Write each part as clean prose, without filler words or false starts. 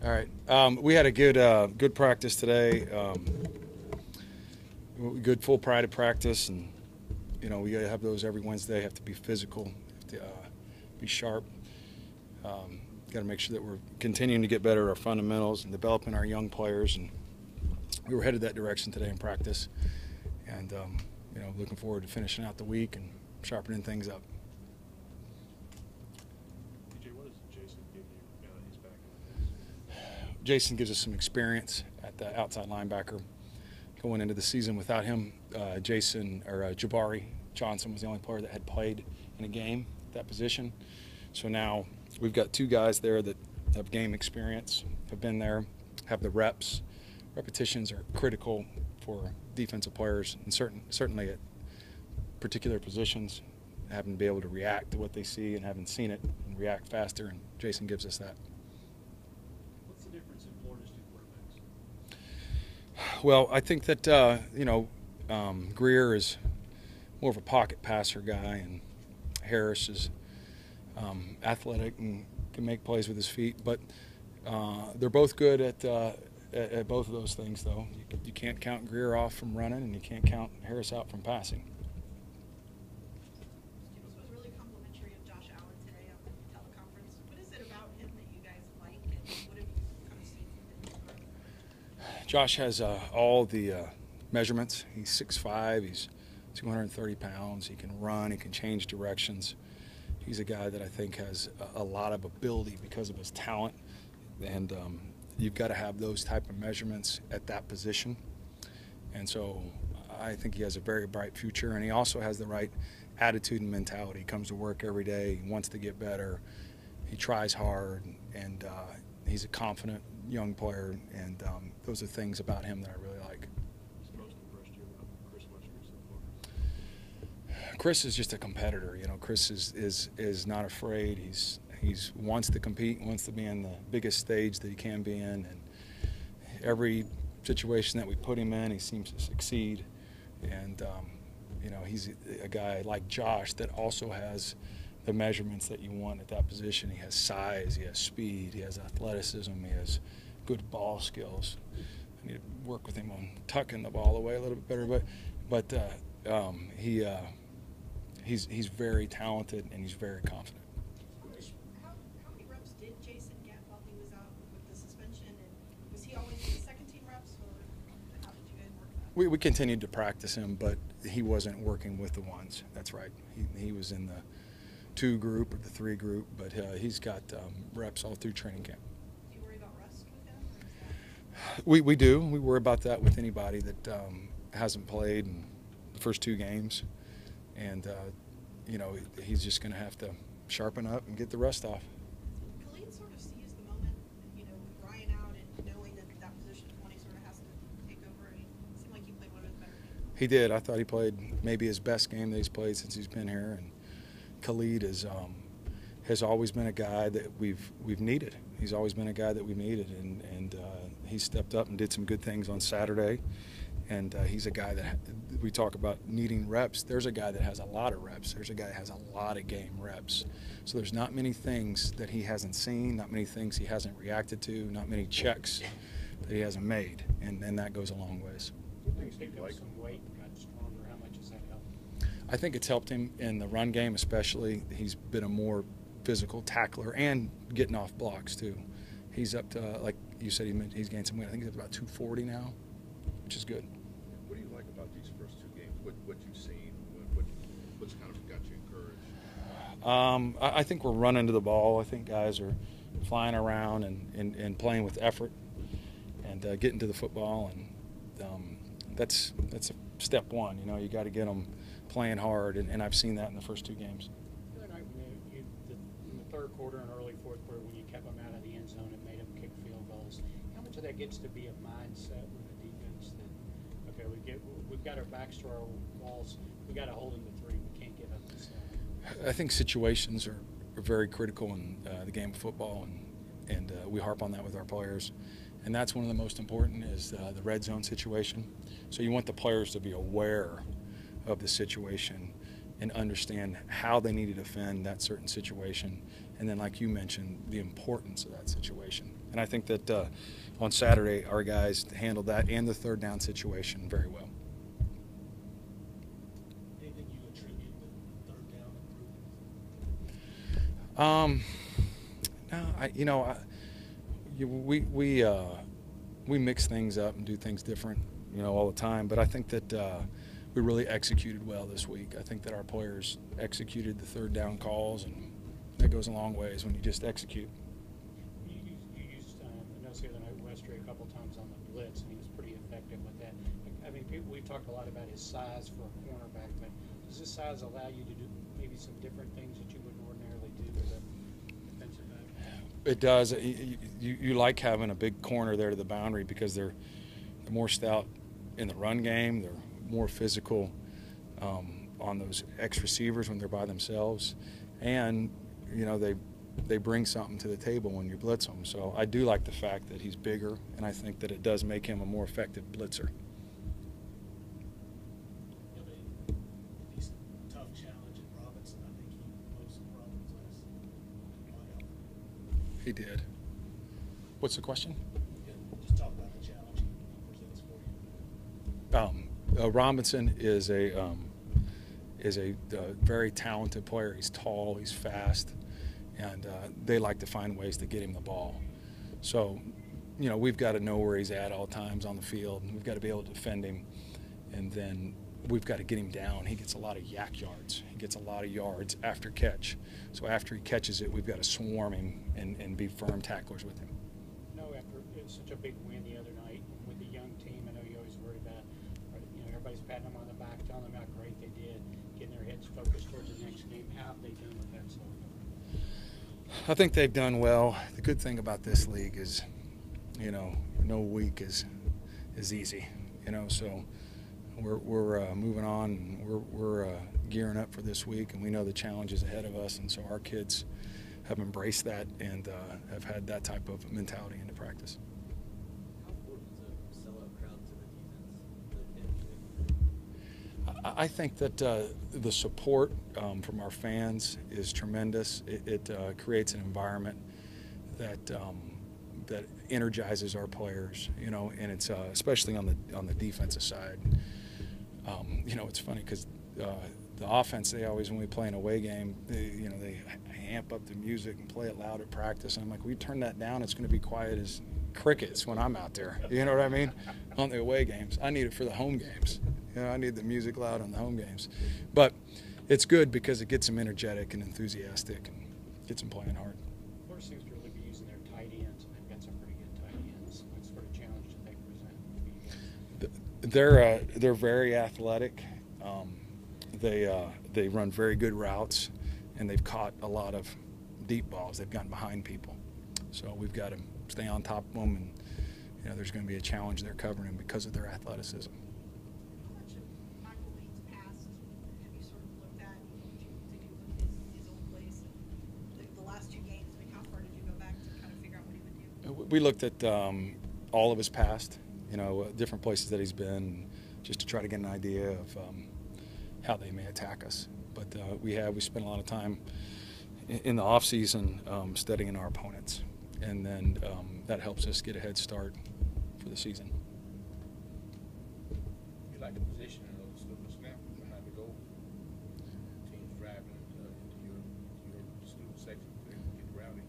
All right. We had a good practice today. Good full Pride practice, and we got to have those every Wednesday. Have to be physical, have to be sharp. Got to make sure that we're continuing to get better at our fundamentals and developing our young players. And we were headed that direction today in practice, and looking forward to finishing out the week and sharpening things up. What does Jason give you now that he's back in the mix? Jason gives us some experience at the outside linebacker. Going into the season without him, Jabari Johnson was the only player that had played in a game at that position. So now we've got two guys there that have game experience, have been there, have the reps. Repetitions are critical for defensive players, and certainly at particular positions, having to be able to react to what they see and having seen it and react faster, and Jason gives us that. What's the difference in Florida's two quarterbacks? Well, I think that, Greer is more of a pocket passer guy, and Harris is athletic and can make plays with his feet. But they're both good at both of those things, though. You can't count Greer off from running, and you can't count Harris out from passing. This was really complimentary of Josh Allen today on the teleconference. What is it about him that you guys like, and what have you kind of seen from him? Josh has all the measurements. He's 6'5", he's 230 pounds, he can run, he can change directions. He's a guy that I think has a lot of ability because of his talent, and you've got to have those type of measurements at that position. And so I think he has a very bright future, and he also has the right attitude and mentality. He comes to work every day, he wants to get better, he tries hard, and he's a confident young player, and those are things about him that I really like. What's most impressed you about Chris Westry so far? Chris is just a competitor. Chris is not afraid. He's wants to compete, wants to be in the biggest stage that he can be in, and every situation that we put him in, he seems to succeed. And he's a guy like Josh that also has the measurements that you want at that position. He has size, he has speed, he has athleticism, he has good ball skills. I need to work with him on tucking the ball away a little bit better, but he's very talented and he's very confident. How many reps did Jason get while he was out with the suspension, and was he always in the second team reps, or how did you guys work that? We continued to practice him, but he wasn't working with the ones. That's right. He was in the 2 group or the 3 group, but he's got reps all through training camp. Do you worry about rest with him? We do. We worry about that with anybody that hasn't played in the first 2 games. And, he's just going to have to sharpen up and get the rust off. Khalid sort of seized the moment, with Ryan out and knowing that position 20 sort of has to take over. It seemed like he played one of his better games. He did. I thought he played maybe his best game that he's played since he's been here. And Khalid has always been a guy that we've needed. He's always been a guy that we've needed, and he stepped up and did some good things on Saturday. And he's a guy that we talk about needing reps. There's a guy that has a lot of reps. There's a guy that has a lot of game reps. So there's not many things that he hasn't seen, not many things he hasn't reacted to, not many checks that he hasn't made, and that goes a long ways. He's picked up some weight and got stronger. How much has that helped? I think it's helped him in the run game especially. He's been a more physical tackler and getting off blocks too. He's up to, like you said, he's gained some weight. I think he's up to about 240 now, which is good. What do you like about these first 2 games? What you've seen? What's kind of got you encouraged? I think we're running to the ball. I think guys are flying around and playing with effort and getting to the football, and that's a step one. You got to get them playing hard, and I've seen that in the first 2 games. The other night, in the third quarter and early fourth quarter, when you kept them out of the end zone and made them kick field goals, how much of that gets to be a mindset with the defense that, okay, we've got our backs to our walls, we got to hold them to 3, we can't give up this. I think situations are very critical in the game of football, and we harp on that with our players. And that's one of the most important is the red zone situation. So you want the players to be aware of the situation and understand how they need to defend that certain situation. And then, like you mentioned, the importance of that situation. And I think that on Saturday, our guys handled that and the third down situation very well. Anything you attribute the third down improvement? No, we mix things up and do things different, all the time. But I think that we really executed well this week. I think that our players executed the third down calls, and that goes a long ways when you just execute. You used the other night Westry a couple times on the blitz, and he was pretty effective with that. I mean, we've talked a lot about his size for a cornerback, but does his size allow you to do maybe some different things that you wouldn't ordinarily do as a defensive back? It does. You like having a big corner there to the boundary because they're more stout in the run game. They're more physical on those X receivers when they're by themselves, and they bring something to the table when you blitz them. So I do like the fact that he's bigger, and I think that it does make him a more effective blitzer. Decent, tough challenge at Robinson. I think he posed some problems last night. He did. What's the question? Just talk about the challenge he presents for you. Robinson is a very talented player. He's tall, he's fast, and they like to find ways to get him the ball. So, we've got to know where he's at all times on the field, and we've got to be able to defend him, and then we've got to get him down. He gets a lot of yak yards. He gets a lot of yards after catch. So after he catches it, we've got to swarm him and be firm tacklers with him. After it was such a big win the other night with the young team, I know you always worry about, everybody's patting them on the back, telling them how great they did, getting their heads focused towards the next game. How have they done with that so far? I think they've done well. The good thing about this league is, no week is easy. So we're moving on. And we're gearing up for this week, and we know the challenges ahead of us. And so our kids have embraced that and have had that type of mentality into practice. How important is a sellout crowd to the defense? I think that the support from our fans is tremendous. It creates an environment that energizes our players, and it's especially on the defensive side. It's funny because the offense, they always, when we play an away game, they amp up the music and play it loud at practice. And I'm like, we turn that down, it's going to be quiet as crickets when I'm out there. You know what I mean? On the away games. I need it for the home games. I need the music loud on the home games. But it's good because it gets them energetic and enthusiastic and gets them playing hard. Florida seems to really be using their tight ends, and they've got some pretty good tight ends. What sort of challenge do they present? They're very athletic. They run very good routes, and they've caught a lot of deep balls. They've gotten behind people. So we've got to stay on top of them, and there's going to be a challenge there covering them because of their athleticism. How much of Michael Lane's past have you sort of looked at? Did you look at his old place and the last two games? I mean, how far did you go back to kind of figure out what he would do? We looked at all of his past, different places that he's been, just to try to get an idea of how they may attack us. But we spent a lot of time in the off season studying our opponents, and then that helps us get a head start for the season. You like the position of the snap behind the goal. Teams driving into your student section, they get rowdy.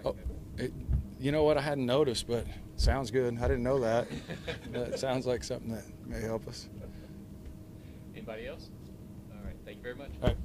You like that? You know what? I hadn't noticed, but sounds good. I didn't know that. It sounds like something that may help us. Anybody else? All right. Thank you very much. All right.